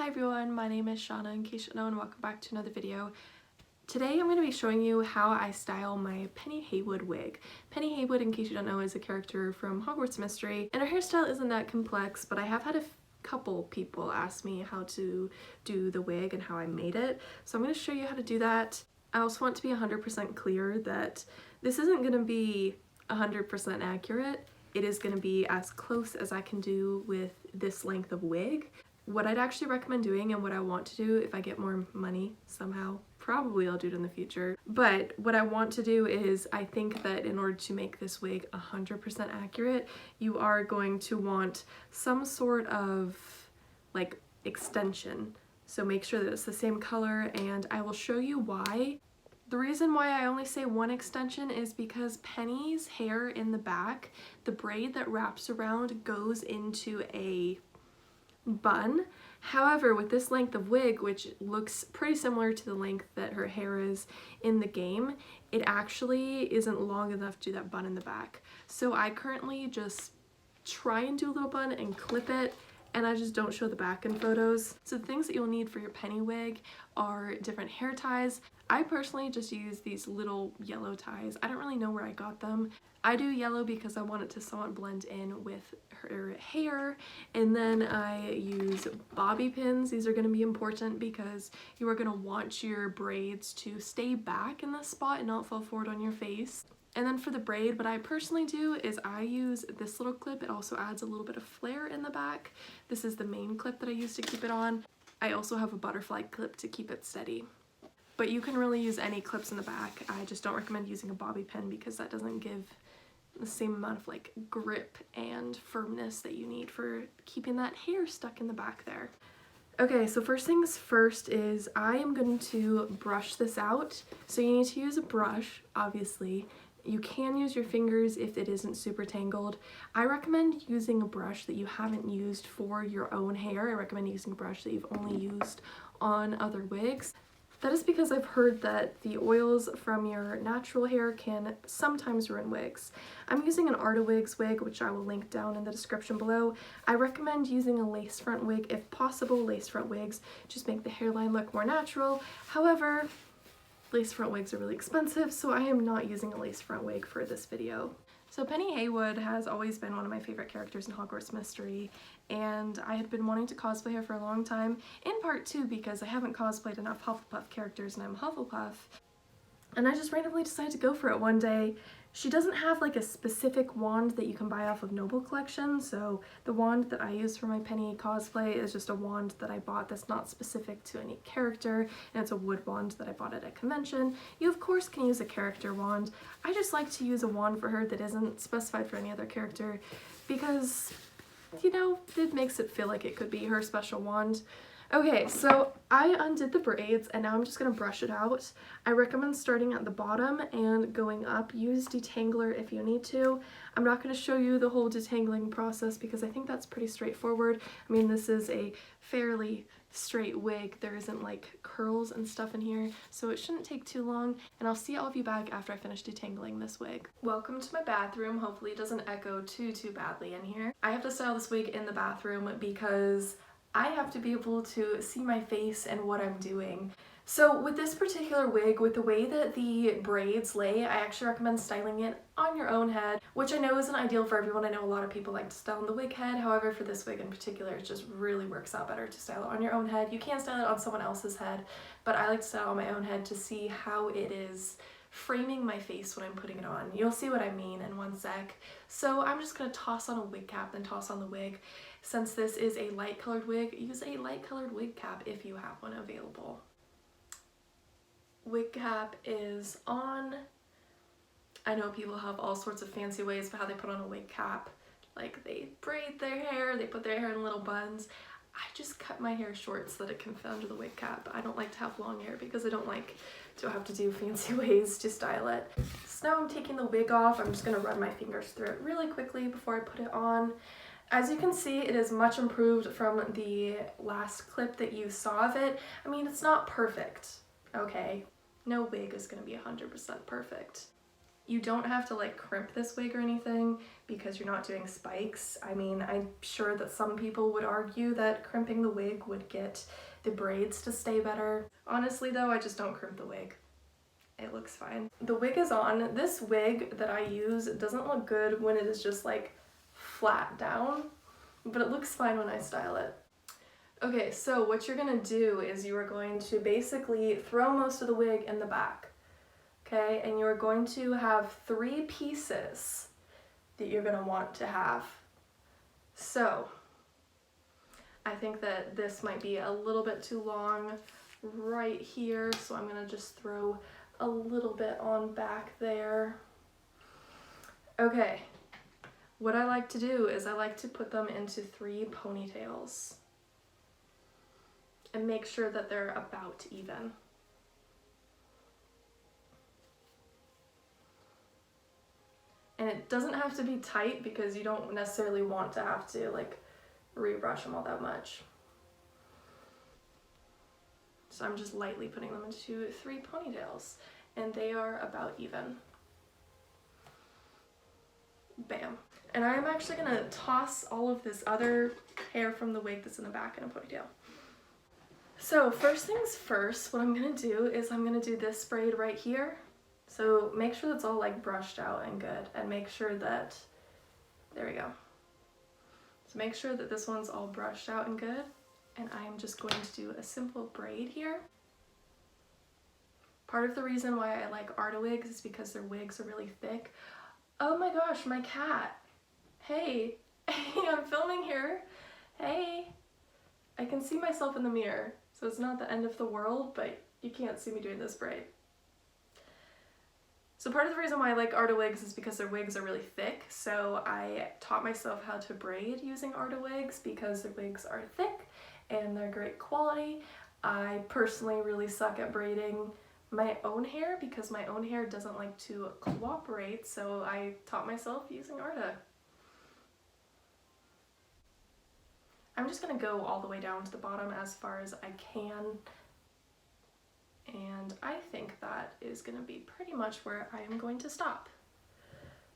Hi everyone, my name is Shauna in case you don't know, and welcome back to another video. Today I'm going to be showing you how I style my Penny Haywood wig. Penny Haywood, in case you don't know, is a character from Hogwarts Mystery, and her hairstyle isn't that complex, but I have had a couple people ask me how to do the wig and how I made it, so I'm going to show you how to do that. I also want to be 100% clear that this isn't going to be 100% accurate. It is going to be as close as I can do with this length of wig. What I'd actually recommend doing and what I want to do if I get more money somehow, probably I'll do it in the future, but what I want to do is I think that in order to make this wig 100% accurate, you are going to want some sort of like extension. So make sure that it's the same color, and I will show you why. The reason why I only say one extension is because Penny's hair in the back, the braid that wraps around goes into a bun. However, with this length of wig, which looks pretty similar to the length that her hair is in the game, it actually isn't long enough to do that bun in the back. So I currently just try and do a little bun and clip it, and I just don't show the back in photos. So the things that you'll need for your Penny wig are different hair ties. I personally just use these little yellow ties. I don't really know where I got them. I do yellow because I want it to somewhat blend in with her hair, and then I use bobby pins. These are going to be important because you are going to want your braids to stay back in this spot and not fall forward on your face. And then for the braid, what I personally do is I use this little clip. It also adds a little bit of flare in the back. This is the main clip that I use to keep it on. I also have a butterfly clip to keep it steady. But you can really use any clips in the back. I just don't recommend using a bobby pin because that doesn't give the same amount of like grip and firmness that you need for keeping that hair stuck in the back there. Okay, so first things first is I am going to brush this out. So you need to use a brush, obviously. You can use your fingers if it isn't super tangled. I recommend using a brush that you haven't used for your own hair. I recommend using a brush that you've only used on other wigs. That is because I've heard that the oils from your natural hair can sometimes ruin wigs. I'm using an Art of Wigs wig, which I will link down in the description below. I recommend using a lace front wig if possible. Lace front wigs just make the hairline look more natural. However, lace front wigs are really expensive, so I am not using a lace front wig for this video. So Penny Haywood has always been one of my favorite characters in Hogwarts Mystery, and I had been wanting to cosplay her for a long time, in part too because I haven't cosplayed enough Hufflepuff characters and I'm Hufflepuff, and I just randomly decided to go for it one day. She doesn't have like a specific wand that you can buy off of Noble Collection, so the wand that I use for my Penny cosplay is just a wand that I bought that's not specific to any character, and it's a wood wand that I bought at a convention. You of course can use a character wand. I just like to use a wand for her that isn't specified for any other character because, you know, it makes it feel like it could be her special wand. Okay, so I undid the braids and now I'm just going to brush it out. I recommend starting at the bottom and going up. Use detangler if you need to. I'm not going to show you the whole detangling process because I think that's pretty straightforward. I mean, this is a fairly straight wig. There isn't like curls and stuff in here, so it shouldn't take too long, and I'll see all of you back after I finish detangling this wig. Welcome to my bathroom. Hopefully it doesn't echo too badly in here. I have to style this wig in the bathroom because I have to be able to see my face and what I'm doing. So with this particular wig, with the way that the braids lay, I actually recommend styling it on your own head, which I know isn't ideal for everyone. I know a lot of people like to style on the wig head. However, for this wig in particular, it just really works out better to style it on your own head. You can style it on someone else's head, but I like to style it on my own head to see how it is framing my face when I'm putting it on. You'll see what I mean in one sec. So I'm just going to toss on a wig cap, then toss on the wig. Since this is a light colored wig, use a light colored wig cap if you have one available. Wig cap is on. I know people have all sorts of fancy ways for how they put on a wig cap. Like they braid their hair, they put their hair in little buns. I just cut my hair short so that it can fit under the wig cap. I don't like to have long hair because I don't like to have to do fancy ways to style it. So now I'm taking the wig off. I'm just going to run my fingers through it really quickly before I put it on. As you can see, it is much improved from the last clip that you saw of it. I mean, it's not perfect, okay? No wig is going to be 100% perfect. You don't have to like crimp this wig or anything because you're not doing spikes. I mean, I'm sure that some people would argue that crimping the wig would get the braids to stay better. Honestly though, I just don't crimp the wig. It looks fine. The wig is on. This wig that I use doesn't look good when it is just like flat down, but it looks fine when I style it. Okay, so what you're gonna do is you are going to basically throw most of the wig in the back. Okay, and you're going to have 3 pieces that you're going to want to have. So, I think that this might be a little bit too long right here, so I'm going to just throw a little bit on back there. Okay, what I like to do is I like to put them into 3 ponytails and make sure that they're about even. And it doesn't have to be tight because you don't necessarily want to have to like rebrush them all that much. So I'm just lightly putting them into 3 ponytails and they are about even. Bam. And I'm actually gonna toss all of this other hair from the wig that's in the back in a ponytail. So first things first, what I'm gonna do is I'm gonna do this braid right here. So make sure that's all like brushed out and good, and make sure that, there we go. So make sure that this one's all brushed out and good, and I'm just going to do a simple braid here. Part of the reason why I like Arta wigs is because their wigs are really thick. Oh my gosh, my cat. Hey, hey, I'm filming here. Hey, I can see myself in the mirror, so it's not the end of the world, but you can't see me doing this braid. So part of the reason why I like Arta wigs is because their wigs are really thick, so I taught myself how to braid using Arta wigs because their wigs are thick and they're great quality. I personally really suck at braiding my own hair because my own hair doesn't like to cooperate, so I taught myself using Arta. I'm just going to go all the way down to the bottom as far as I can. And I think that is going to be pretty much where I am going to stop.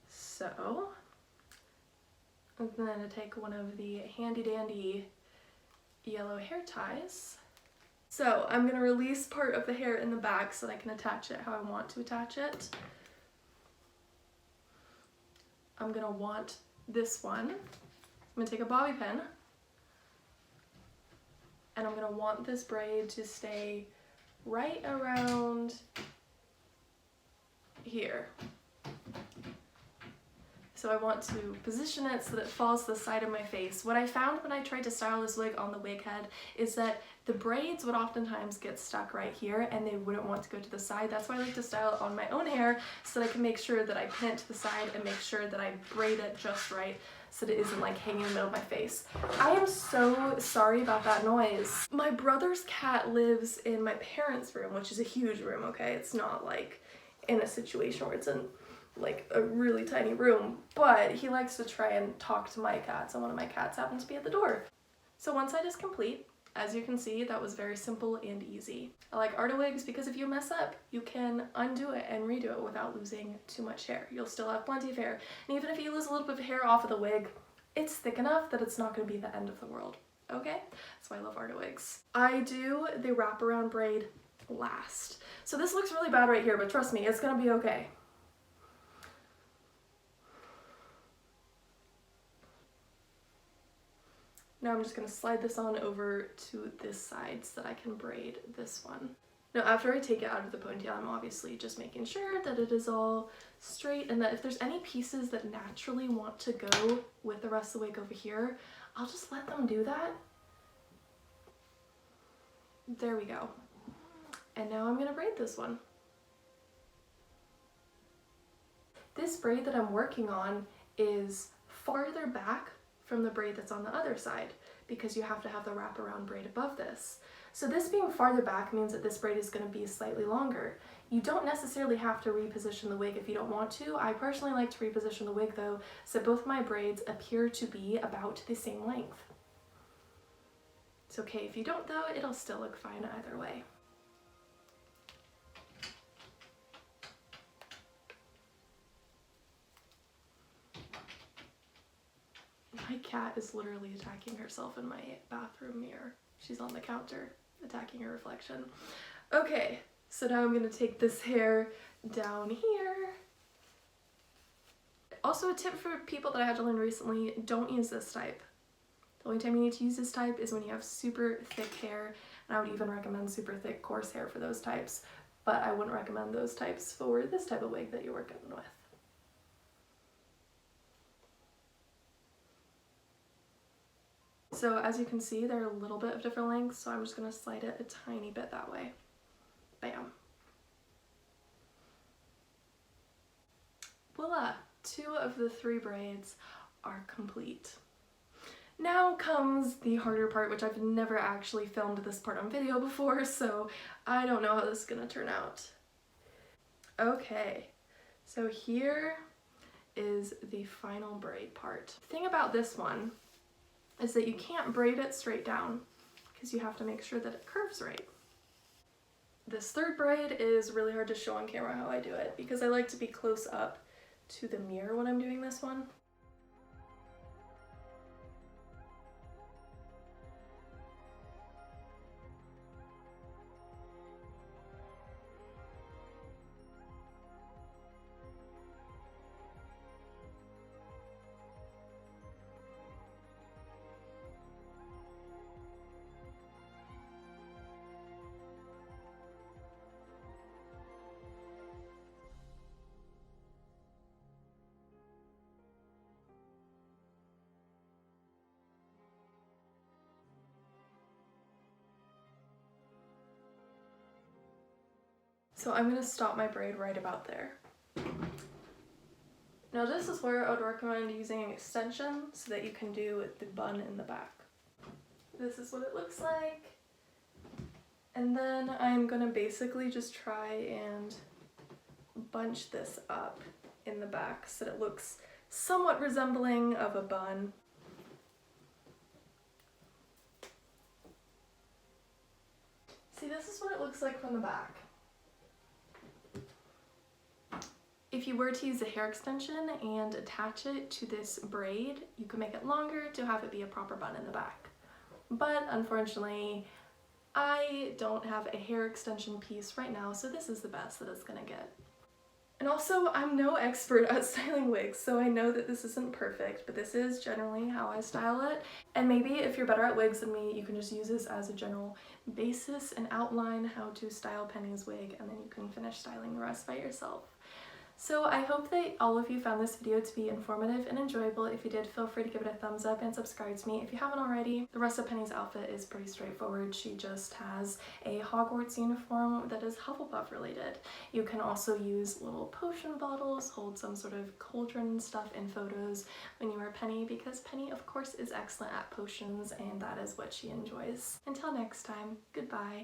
So, I'm going to take one of the handy dandy yellow hair ties. So I'm going to release part of the hair in the back so that I can attach it how I want to attach it. I'm going to want this one. I'm going to take a bobby pin. And I'm going to want this braid to stay right around here. So I want to position it so that it falls to the side of my face. What I found when I tried to style this wig on the wig head is that the braids would oftentimes get stuck right here and they wouldn't want to go to the side. That's why I like to style it on my own hair so that I can make sure that I pin it to the side and make sure that I braid it just right so that it isn't like hanging in the middle of my face. I am so sorry about that noise. My brother's cat lives in my parents' room, which is a huge room, okay? It's not like in a situation where it's in like a really tiny room, but he likes to try and talk to my cats, and one of my cats happens to be at the door. So one side is complete. As you can see, that was very simple and easy. I like Arta wigs because if you mess up, you can undo it and redo it without losing too much hair. You'll still have plenty of hair, and even if you lose a little bit of hair off of the wig, it's thick enough that it's not going to be the end of the world, okay? That's why I love Arta wigs. I do the wraparound braid last. So this looks really bad right here, but trust me, it's going to be okay. Now I'm just going to slide this on over to this side so that I can braid this one. Now after I take it out of the ponytail, I'm obviously just making sure that it is all straight and that if there's any pieces that naturally want to go with the rest of the wig over here, I'll just let them do that. There we go. And now I'm going to braid this one. This braid that I'm working on is farther back from the braid that's on the other side because you have to have the wraparound braid above this. So this being farther back means that this braid is going to be slightly longer. You don't necessarily have to reposition the wig if you don't want to. I personally like to reposition the wig though, so both my braids appear to be about the same length. It's okay if you don't though, it'll still look fine either way. cat is literally attacking herself in my bathroom mirror. She's on the counter attacking her reflection. Okay, so now I'm gonna take this hair down here. Also, a tip for people that I had to learn recently, don't use this type. The only time you need to use this type is when you have super thick hair, and I would even recommend super thick coarse hair for those types, but I wouldn't recommend those types for this type of wig that you're working with. So as you can see, they're a little bit of different lengths, so I'm just going to slide it a tiny bit that way. Bam. Voila! 2 of the 3 braids are complete. Now comes the harder part, which I've never actually filmed this part on video before, so I don't know how this is going to turn out. Okay, so here is the final braid part. The thing about this one is that you can't braid it straight down because you have to make sure that it curves right. This 3rd braid is really hard to show on camera how I do it because I like to be close up to the mirror when I'm doing this one. So I'm going to stop my braid right about there. Now this is where I would recommend using an extension so that you can do the bun in the back. This is what it looks like. And then I'm going to basically just try and bunch this up in the back so that it looks somewhat resembling of a bun. See, this is what it looks like from the back. If you were to use a hair extension and attach it to this braid, you could make it longer to have it be a proper bun in the back. But unfortunately, I don't have a hair extension piece right now, so this is the best that it's gonna get. And also, I'm no expert at styling wigs, so I know that this isn't perfect, but this is generally how I style it. And maybe if you're better at wigs than me, you can just use this as a general basis and outline how to style Penny's wig, and then you can finish styling the rest by yourself. So I hope that all of you found this video to be informative and enjoyable. If you did, feel free to give it a thumbs up and subscribe to me if you haven't already. The rest of Penny's outfit is pretty straightforward. She just has a Hogwarts uniform that is Hufflepuff related. You can also use little potion bottles, hold some sort of cauldron stuff in photos when you are Penny, because Penny of course is excellent at potions and that is what she enjoys. Until next time, goodbye.